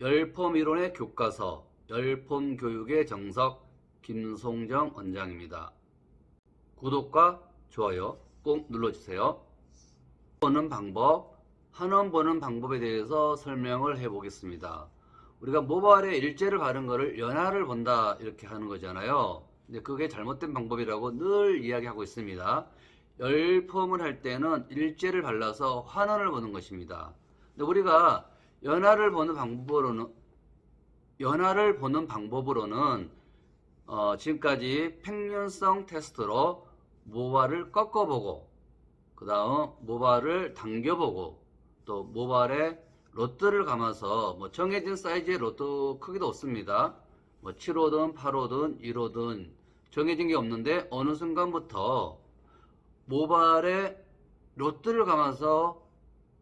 열폼 이론의 교과서, 열폼 교육의 정석, 김송정 원장입니다. 구독과 좋아요 꼭 눌러주세요. 보는 방법, 한원 보는 방법에 대해서 설명을 해보겠습니다. 우리가 모발에 일제를 바른 거를 연화를 본다 이렇게 하는 거잖아요. 근데 그게 잘못된 방법이라고 늘 이야기하고 있습니다. 열폼을 할 때는 일제를 발라서 환원을 보는 것입니다. 근데 우리가 연화를 보는 방법으로는 지금까지 평균성 테스트로 모발을 꺾어보고, 그 다음 모발을 당겨보고, 또 모발에 로트를 감아서 정해진 사이즈의 로트 크기도 없습니다. 7호든 8호든 1호든 정해진 게 없는데 어느 순간부터 모발에 로트를 감아서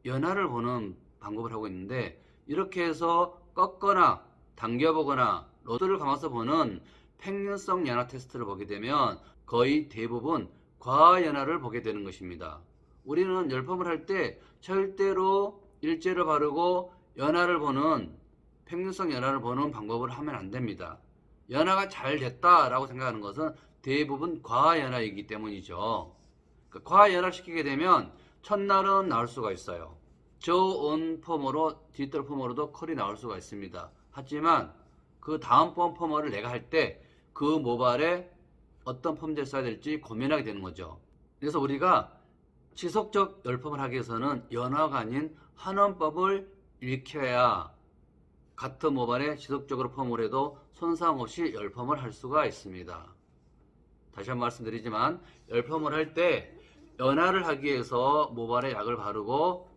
연화를 보는 방법을 하고 있는데, 이렇게 해서 꺾거나 당겨보거나 로트를 감아서 보는 평균성 연화 테스트를 보게 되면 거의 대부분 과연화를 보게 되는 것입니다. 우리는 열펌을 할 때 절대로 일제를 바르고 연화를 보는 평균성 연화를 보는 방법을 하면 안 됩니다. 연화가 잘 됐다라고 생각하는 것은 대부분 과연화이기 때문이죠. 과연화를 시키게 되면 첫날은 나올 수가 있어요. 저온 펌으로, 디지털 펌으로도 컬이 나올 수가 있습니다. 하지만 그 다음번 펌을 내가 할 때 그 모발에 어떤 펌제를 써야 될지 고민하게 되는 거죠. 그래서 우리가 지속적 열펌을 하기 위해서는 연화가 아닌 환원법을 익혀야 같은 모발에 지속적으로 펌을 해도 손상 없이 열펌을 할 수가 있습니다. 다시 한번 말씀드리지만 열펌을 할 때 연화를 하기 위해서 모발에 약을 바르고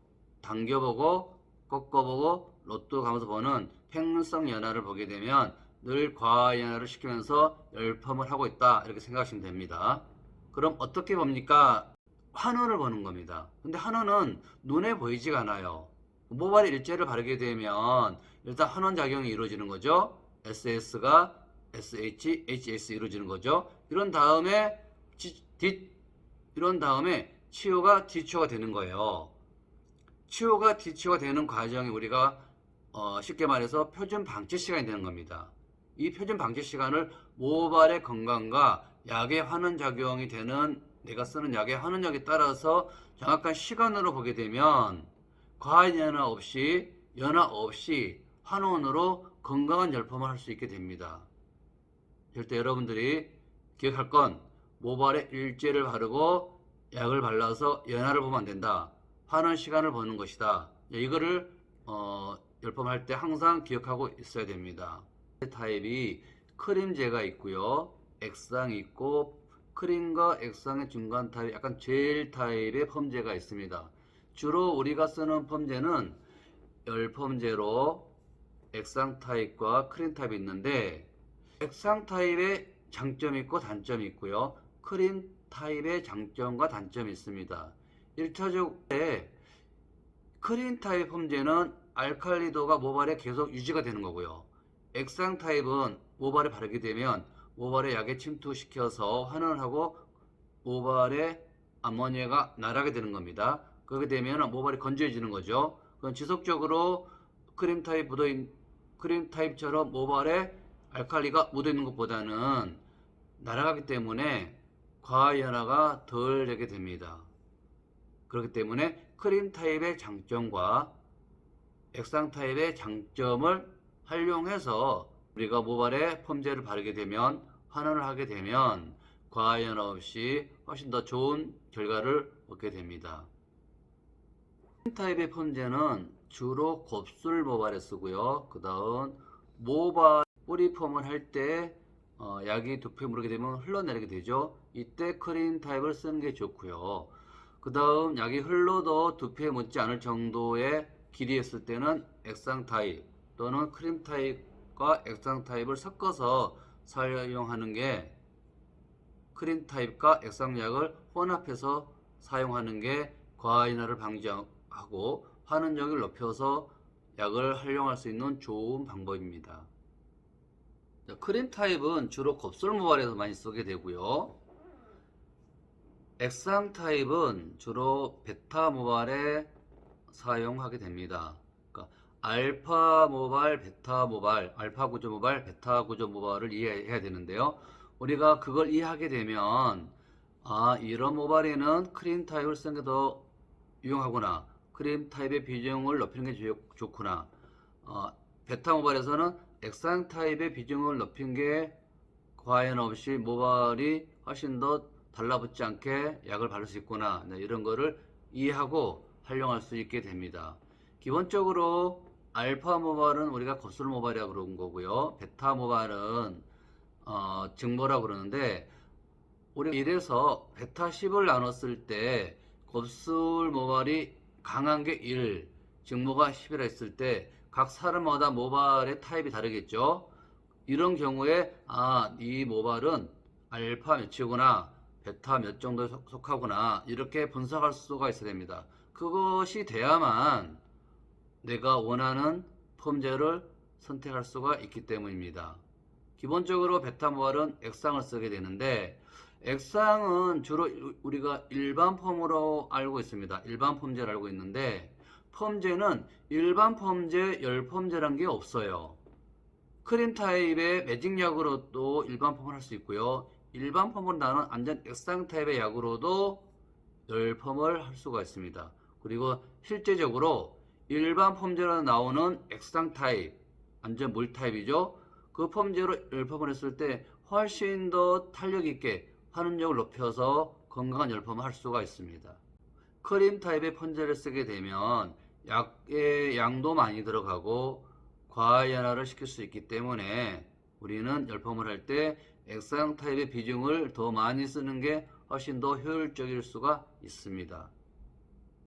당겨보고 꺾어보고 로또 가면서 보는 평균성 연화를 보게 되면 늘 과연화를 시키면서 열펌을 하고 있다 이렇게 생각하시면 됩니다. 그럼 어떻게 봅니까? 환원을 보는 겁니다. 근데 환원은 눈에 보이지가 않아요. 모발에 일제를 바르게 되면 일단 환원 작용이 이루어지는 거죠. SS가 SH, HS 이루어지는 거죠. 이런 다음에 치유가 뒤치유가 되는 거예요. 치유가 뒤치유가 되는 과정이 우리가 쉽게 말해서 표준 방치 시간이 되는 겁니다. 이 표준 방치 시간을 모발의 건강과 약의 환원 작용이 되는, 내가 쓰는 약의 환원력에 따라서 정확한 시간으로 보게 되면 과한 연화 없이 환원으로 건강한 열펌을 할 수 있게 됩니다. 절대 여러분들이 기억할 건 모발에 일제를 바르고 약을 발라서 연화를 보면 안 된다. 환원 시간을 보는 것이다. 이거를 열펌할 때 항상 기억하고 있어야 됩니다. 타입이 크림제가 있고요, 액상이 있고, 크림과 액상의 중간 타입, 약간 젤 타입의 펌제가 있습니다. 주로 우리가 쓰는 펌제는 열펌제로 액상 타입과 크림 타입이 있는데, 액상 타입의 장점이 있고 단점이 있고요, 크림 타입의 장점과 단점이 있습니다. 1차적으로 크림 타입 펌제는 알칼리도가 모발에 계속 유지가 되는 거고요, 액상 타입은 모발에 바르게 되면 모발에 약에 침투시켜서 환원을 하고 모발에 아모니아가 날아가게 되는 겁니다. 그렇게 되면 모발이 건조해지는 거죠. 그럼 지속적으로 크림 타입처럼 모발에 알칼리가 묻어있는 것보다는 날아가기 때문에 과연화가 덜 되게 됩니다. 그렇기 때문에 크림 타입의 장점과 액상 타입의 장점을 활용해서 우리가 모발에 펌제를 바르게 되면, 환원을 하게 되면 과연 없이 훨씬 더 좋은 결과를 얻게 됩니다. 크림 타입의 펌제는 주로 곱슬 모발에 쓰고요, 그 다음 모발 뿌리 펌을 할 때 약이 두피에 무르게 되면 흘러내리게 되죠. 이때 크림 타입을 쓰는 게 좋고요, 그 다음 약이 흘러도 두피에 묻지 않을 정도의 길이에 있을 때는 액상 타입 또는 크림 타입과 액상 타입을 섞어서 사용하는 게, 크림 타입과 액상약을 혼합해서 사용하는 게 과인화를 방지하고 환원력을 높여서 약을 활용할 수 있는 좋은 방법입니다. 크림 타입은 주로 곱슬 모발에서 많이 쓰게 되고요, 액상 타입은 주로 베타 모발에 사용하게 됩니다. 그러니까 알파 모발, 베타 모발, 알파 구조 모발, 베타 구조 모발을 이해해야 되는데요. 우리가 그걸 이해하게 되면 이런 모발에는 크림 타입을 쓰는 게 더 유용하구나. 크림 타입의 비중을 높이는 게 좋구나. 베타 모발에서는 액상 타입의 비중을 높인 게 과연 없이 모발이 훨씬 더 달라붙지 않게 약을 바를 수 있구나. 이런 거를 이해하고 활용할 수 있게 됩니다. 기본적으로 알파 모발은 우리가 곱슬 모발이라고 그러는 거고요. 베타 모발은 증모라고 그러는데, 우리가 이래서 베타 10을 나눴을 때 곱슬 모발이 강한 게 1, 증모가 10이라 했을 때 각 사람마다 모발의 타입이 다르겠죠. 이런 경우에 이 모발은 알파 몇이구나, 베타 몇 정도에 속하구나, 이렇게 분석할 수가 있어야 됩니다. 그것이 돼야만 내가 원하는 펌제를 선택할 수가 있기 때문입니다. 기본적으로 베타 모발은 액상을 쓰게 되는데, 액상은 주로 우리가 일반 펌으로 알고 있습니다. 일반 펌제를 알고 있는데, 펌제는 일반 펌제, 열 펌제란 게 없어요. 크림 타입의 매직약으로도 일반 펌을 할 수 있고요. 일반 펌으로 나는 완전 액상 타입의 약으로도 열 펌을 할 수가 있습니다. 그리고 실제적으로 일반 펌제로 나오는 액상 타입, 완전 물 타입이죠. 그 펌제로 열 펌을 했을 때 훨씬 더 탄력 있게 환원력을 높여서 건강한 열펌을 할 수가 있습니다. 크림 타입의 펌제를 쓰게 되면 약의 양도 많이 들어가고 과연화를 시킬 수 있기 때문에 우리는 열펌을 할 때 액상 타입의 비중을 더 많이 쓰는 게 훨씬 더 효율적일 수가 있습니다.